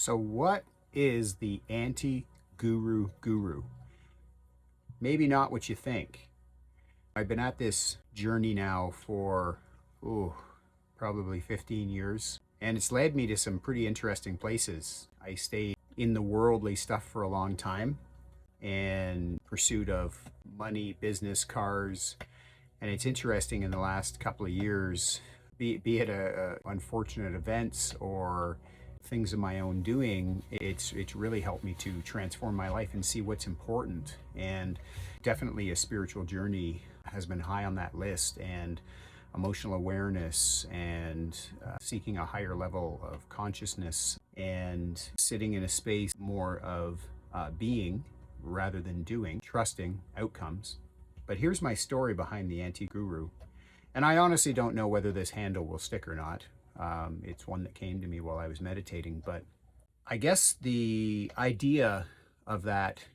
So what is the anti-guru guru? Maybe not what you think. I've been at this journey now for, probably 15 years, and it's led me to some pretty interesting places. I stayed in the worldly stuff for a long time in pursuit of money, business, cars, and it's interesting in the last couple of years, be it unfortunate events or things of my own doing, it's really helped me to transform my life and see what's important. And definitely a spiritual journey has been high on that list, and emotional awareness and seeking a higher level of consciousness and sitting in a space more of being rather than doing, trusting outcomes. But here's my story behind the anti-guru. And I honestly don't know whether this handle will stick or not. It's one that came to me while I was meditating, but I guess the idea of that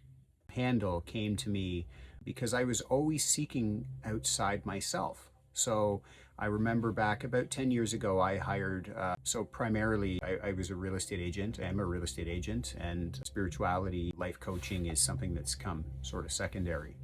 handle came to me because I was always seeking outside myself. So I remember back about 10 years ago, I hired, so primarily I was a real estate agent. I am a real estate agent, and spirituality, life coaching is something that's come sort of secondary.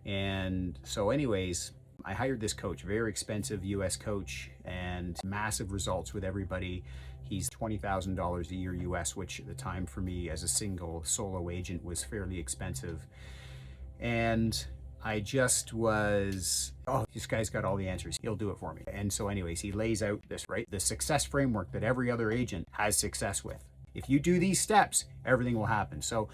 And so anyways, I hired this coach, very expensive US coach, and massive results with everybody. He's $20,000 a year US, which at the time for me as a single solo agent was fairly expensive. And I just was, this guy's got all the answers. He'll do it for me. And so anyways, he lays out this, right? The success framework that every other agent has success with. If you do these steps, everything will happen. So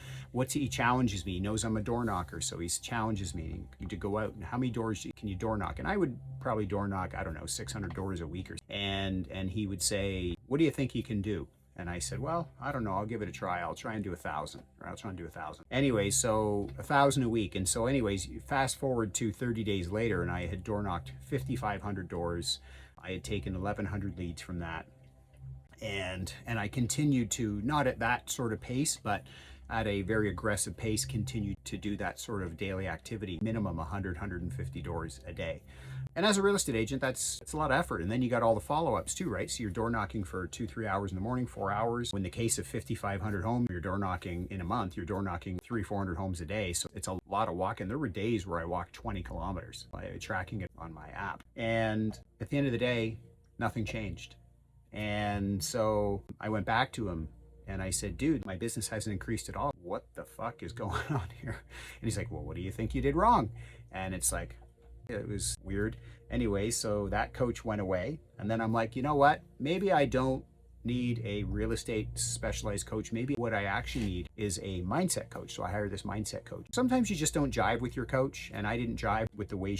he challenges me. He knows I'm a door knocker, so he challenges me to go out and how many doors can you door knock? And I would probably door knock, 600 doors a week and he would say, what do you think you can do? And I said, well, I don't know. I'll give it a try. I'll try and do 1,000, or I'll try and do 1,000. Anyway, so 1,000 a week. And so anyways, fast forward to 30 days later, and I had door knocked 5,500 doors. I had taken 1,100 leads from that. And I continued to, not at that sort of pace, but at a very aggressive pace, continued to do that sort of daily activity, minimum 100, 150 doors a day. And as a real estate agent, it's a lot of effort. And then you got all the follow-ups too, right? So you're door knocking for 2-3 hours in the morning, 4 hours. In the case of 5,500 homes, you're door knocking in a month, you're door knocking 300-400 homes a day. So it's a lot of walking. There were days where I walked 20 kilometers by tracking it on my app. And at the end of the day, nothing changed. And so I went back to him and I said, dude, my business hasn't increased at all. What the fuck is going on here? And he's like, well, what do you think you did wrong? And it's like, it was weird. Anyway, so that coach went away. And then I'm like, you know what? Maybe I don't need a real estate specialized coach. Maybe what I actually need is a mindset coach. So I hired this mindset coach. Sometimes you just don't jive with your coach. And I didn't jive with the way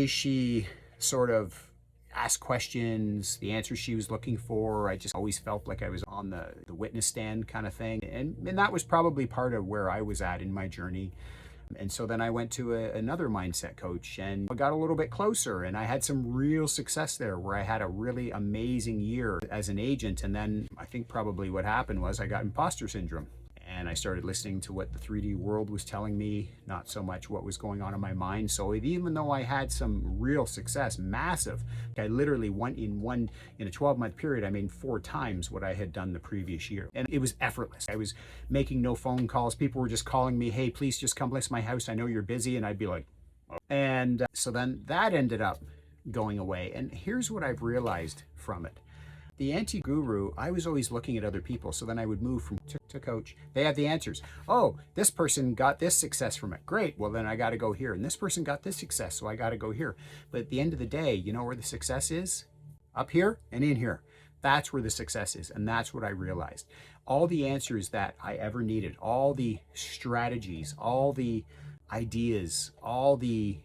she sort of asked questions, the answers she was looking for. I just always felt like I was on the witness stand kind of thing. And that was probably part of where I was at in my journey. And so then I went to another mindset coach and I got a little bit closer, and I had some real success there where I had a really amazing year as an agent. And then I think probably what happened was I got imposter syndrome. And I started listening to what the 3D world was telling me, not so much what was going on in my mind. So even though I had some real success, massive, I literally went in a 12-month period, I made 4 times what I had done the previous year. And it was effortless. I was making no phone calls. People were just calling me, hey, please just come list my house. I know you're busy. And I'd be like, oh. And so then that ended up going away. And here's what I've realized from it. The anti-guru, I was always looking at other people. So then I would move from to coach. They had the answers. Oh, this person got this success from it. Great. Well, then I got to go here. And this person got this success, so I got to go here. But at the end of the day, you know where the success is? Up here and in here. That's where the success is. And that's what I realized. All the answers that I ever needed, all the strategies, all the ideas, all the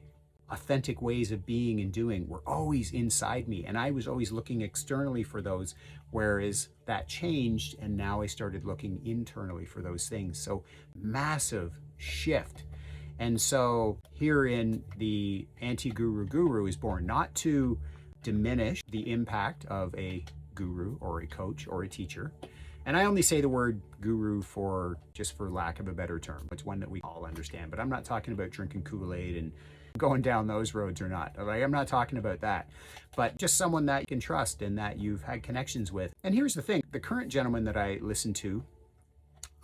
authentic ways of being and doing were always inside me. And I was always looking externally for those, whereas that changed. And now I started looking internally for those things. So massive shift. And so herein the anti-guru guru is born, not to diminish the impact of a guru or a coach or a teacher. And I only say the word guru for lack of a better term. It's one that we all understand, but I'm not talking about drinking Kool-Aid and going down those roads or not. Like, I'm not talking about that, but just someone that you can trust and that you've had connections with. And here's the thing, the current gentleman that I listen to,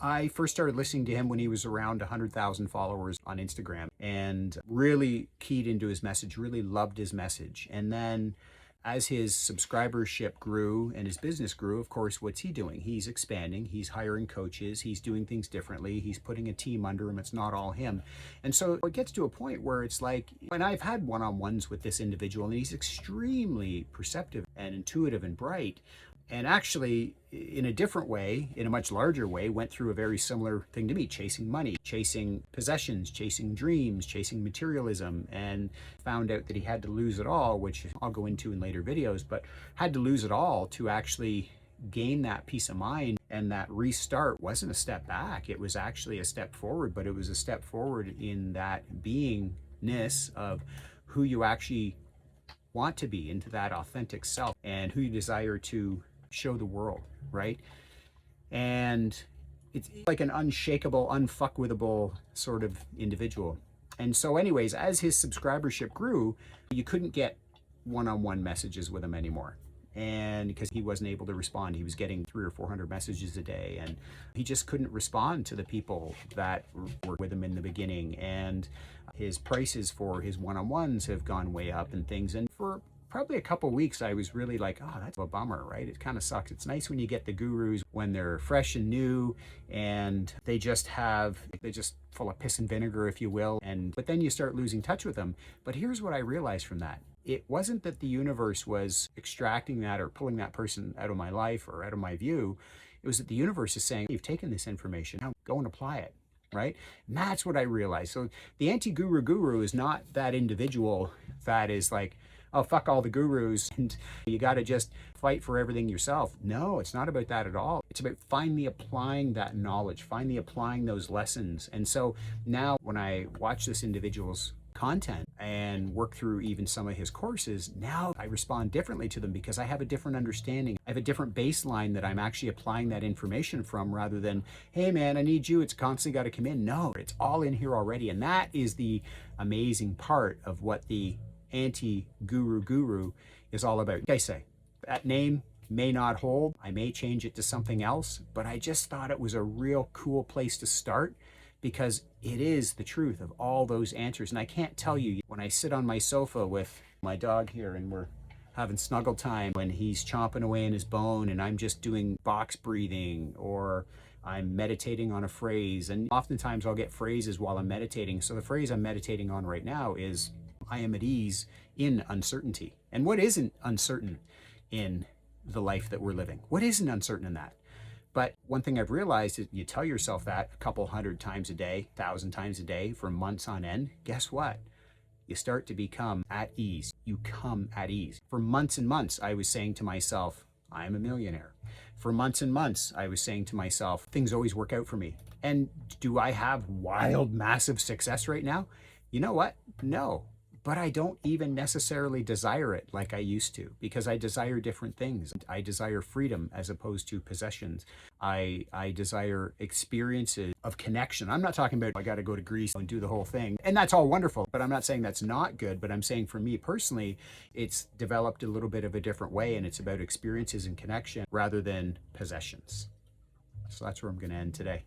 I first started listening to him when he was around 100,000 followers on Instagram and really keyed into his message, really loved his message. And then as his subscribership grew and his business grew, of course, what's he doing? He's expanding, he's hiring coaches, he's doing things differently, he's putting a team under him, it's not all him. And so it gets to a point where it's like, when I've had one-on-ones with this individual, and he's extremely perceptive and intuitive and bright, and actually, in a different way, in a much larger way, went through a very similar thing to me, chasing money, chasing possessions, chasing dreams, chasing materialism, and found out that he had to lose it all, which I'll go into in later videos, but had to lose it all to actually gain that peace of mind. And that restart wasn't a step back, it was actually a step forward, but it was a step forward in that beingness of who you actually want to be, into that authentic self, and who you desire to show the world, right? And it's like an unshakable, unfuckwithable sort of individual. And so anyways, as his subscribership grew, you couldn't get one-on-one messages with him anymore. And because he wasn't able to respond, he was getting 300 or 400 messages a day, and he just couldn't respond to the people that were with him in the beginning. And his prices for his one-on-ones have gone way up and things. And for probably a couple of weeks, I was really like, oh, that's a bummer, right? It kind of sucks. It's nice when you get the gurus when they're fresh and new, and they're just full of piss and vinegar, if you will. But then you start losing touch with them. But here's what I realized from that. It wasn't that the universe was extracting that or pulling that person out of my life or out of my view. It was that the universe is saying, you've taken this information, now go and apply it, right? And that's what I realized. So the anti-guru is not that individual that is like, oh, fuck all the gurus and you got to just fight for everything yourself. No, it's not about that at all. It's about finally applying that knowledge, finally applying those lessons. And so now when I watch this individual's content and work through even some of his courses, now I respond differently to them because I have a different understanding. I have a different baseline that I'm actually applying that information from, rather than, hey man, I need you, it's constantly got to come in. No, it's all in here already. And that is the amazing part of what the anti-guru is all about. Like I say, that name may not hold. I may change it to something else, but I just thought it was a real cool place to start, because it is the truth of all those answers. And I can't tell you, when I sit on my sofa with my dog here and we're having snuggle time, when he's chomping away in his bone and I'm just doing box breathing, or I'm meditating on a phrase, and oftentimes I'll get phrases while I'm meditating. So the phrase I'm meditating on right now is, I am at ease in uncertainty. And what isn't uncertain in the life that we're living? What isn't uncertain in that? But one thing I've realized is, you tell yourself that a couple hundred times a day, 1,000 times a day for months on end, guess what? You start to become at ease. You come at ease. For months and months, I was saying to myself, I am a millionaire. For months and months, I was saying to myself, things always work out for me. And do I have wild, massive success right now? You know what? No. But I don't even necessarily desire it like I used to, because I desire different things. I desire freedom as opposed to possessions. I desire experiences of connection. I'm not talking about I got to go to Greece and do the whole thing. And that's all wonderful, but I'm not saying that's not good. But I'm saying for me personally, it's developed a little bit of a different way, and it's about experiences and connection rather than possessions. So that's where I'm going to end today.